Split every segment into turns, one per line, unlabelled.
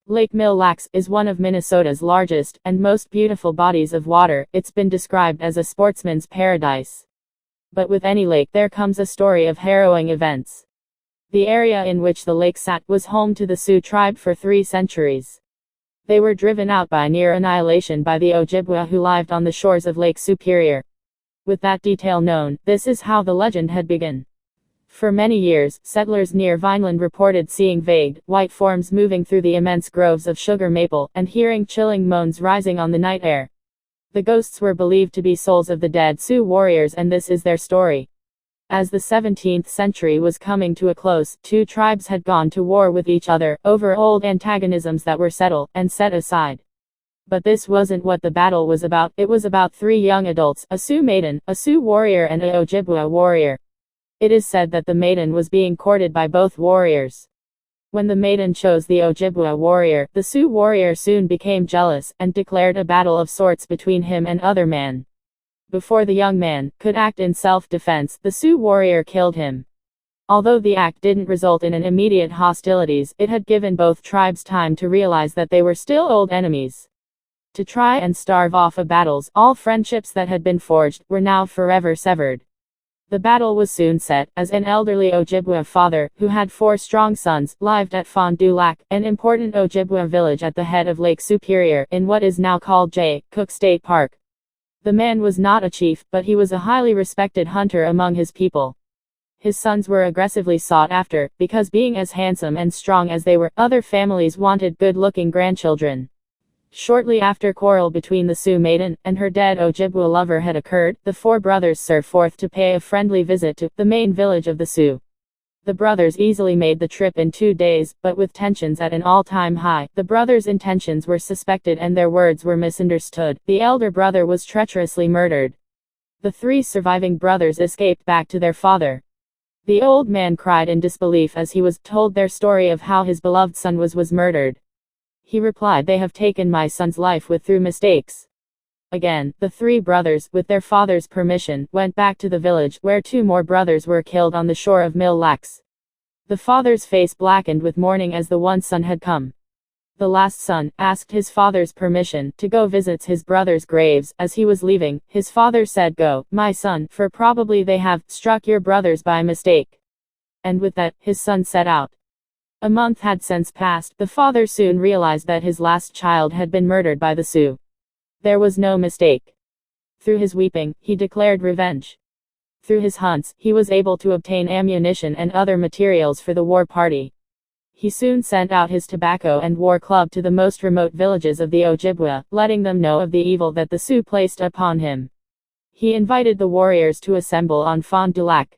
Lake Mille Lacs is one of Minnesota's largest and most beautiful bodies of water. It's been described as a sportsman's paradise. But with any lake there comes a story of harrowing events. The area in which the lake sat was home to the Sioux tribe for 3 centuries. They were driven out by near annihilation by the Ojibwa who lived on the shores of Lake Superior. With that detail known, this is how the legend had begun. For many years, settlers near Vineland reported seeing vague, white forms moving through the immense groves of sugar maple, and hearing chilling moans rising on the night air. The ghosts were believed to be souls of the dead Sioux warriors, and this is their story. As the 17th century was coming to a close, 2 tribes had gone to war with each other, over old antagonisms that were settled and set aside. But this wasn't what the battle was about. It was about 3 young adults, a Sioux maiden, a Sioux warrior, and an Ojibwa warrior. It is said that the maiden was being courted by both warriors. When the maiden chose the Ojibwa warrior, the Sioux warrior soon became jealous, and declared a battle of sorts between him and other man. Before the young man could act in self-defense, the Sioux warrior killed him. Although the act didn't result in an immediate hostilities, it had given both tribes time to realize that they were still old enemies. To try and starve off a battles, all friendships that had been forged were now forever severed. The battle was soon set, as an elderly Ojibwa father, who had 4 strong sons, lived at Fond du Lac, an important Ojibwa village at the head of Lake Superior, in what is now called J. Cook State Park. The man was not a chief, but he was a highly respected hunter among his people. His sons were aggressively sought after, because being as handsome and strong as they were, other families wanted good-looking grandchildren. Shortly after quarrel between the Sioux maiden and her dead Ojibwa lover had occurred, the 4 brothers set forth to pay a friendly visit to the main village of the Sioux. The brothers easily made the trip in 2 days, but with tensions at an all-time high. The brothers' intentions were suspected and their words were misunderstood. The elder brother was treacherously murdered. The 3 surviving brothers escaped back to their father. The old man cried in disbelief as he was told their story of how his beloved son was murdered. He replied, "They have taken my son's life through mistakes." Again, the 3 brothers, with their father's permission, went back to the village, where 2 more brothers were killed on the shore of Mille Lacs. The father's face blackened with mourning as the one son had come. The last son asked his father's permission to go visit his brothers' graves. As he was leaving, his father said, "Go, my son, for probably they have struck your brothers by mistake." And with that, his son set out. A month had since passed. The father soon realized that his last child had been murdered by the Sioux. There was no mistake. Through his weeping, he declared revenge. Through his hunts, he was able to obtain ammunition and other materials for the war party. He soon sent out his tobacco and war club to the most remote villages of the Ojibwa, letting them know of the evil that the Sioux placed upon him. He invited the warriors to assemble on Fond du Lac.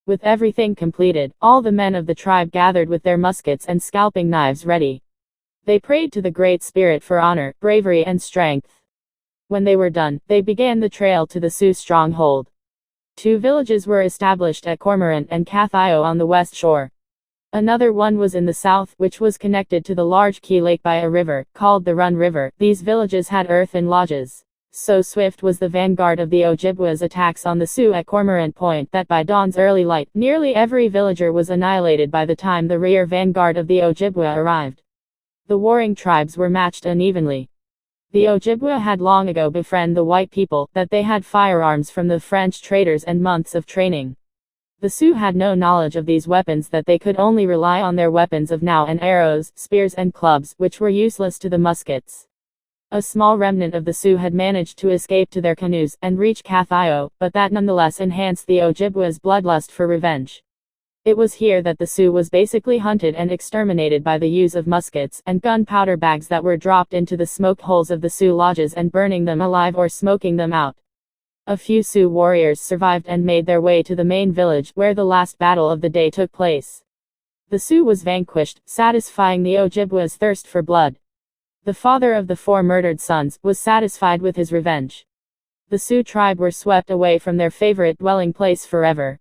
With everything completed, all the men of the tribe gathered with their muskets and scalping knives ready. They prayed to the Great Spirit for honor, bravery, and strength. When they were done, they began the trail to the Sioux stronghold. 2 villages were established at Cormorant and Cathayo on the west shore. Another one was in the south, which was connected to the large Key Lake by a river, called the Run River. These villages had earthen lodges. So swift was the vanguard of the Ojibwa's attacks on the Sioux at Cormorant Point that by dawn's early light, nearly every villager was annihilated by the time the rear vanguard of the Ojibwa arrived. The warring tribes were matched unevenly. The Ojibwa had long ago befriended the white people, that they had firearms from the French traders and months of training. The Sioux had no knowledge of these weapons, that they could only rely on their weapons of now and arrows, spears and clubs, which were useless to the muskets. A small remnant of the Sioux had managed to escape to their canoes and reach Cathayo, but that nonetheless enhanced the Ojibwa's bloodlust for revenge. It was here that the Sioux was basically hunted and exterminated by the use of muskets and gunpowder bags that were dropped into the smoke holes of the Sioux lodges and burning them alive or smoking them out. A few Sioux warriors survived and made their way to the main village, where the last battle of the day took place. The Sioux was vanquished, satisfying the Ojibwa's thirst for blood. The father of the 4 murdered sons was satisfied with his revenge. The Sioux tribe were swept away from their favorite dwelling place forever.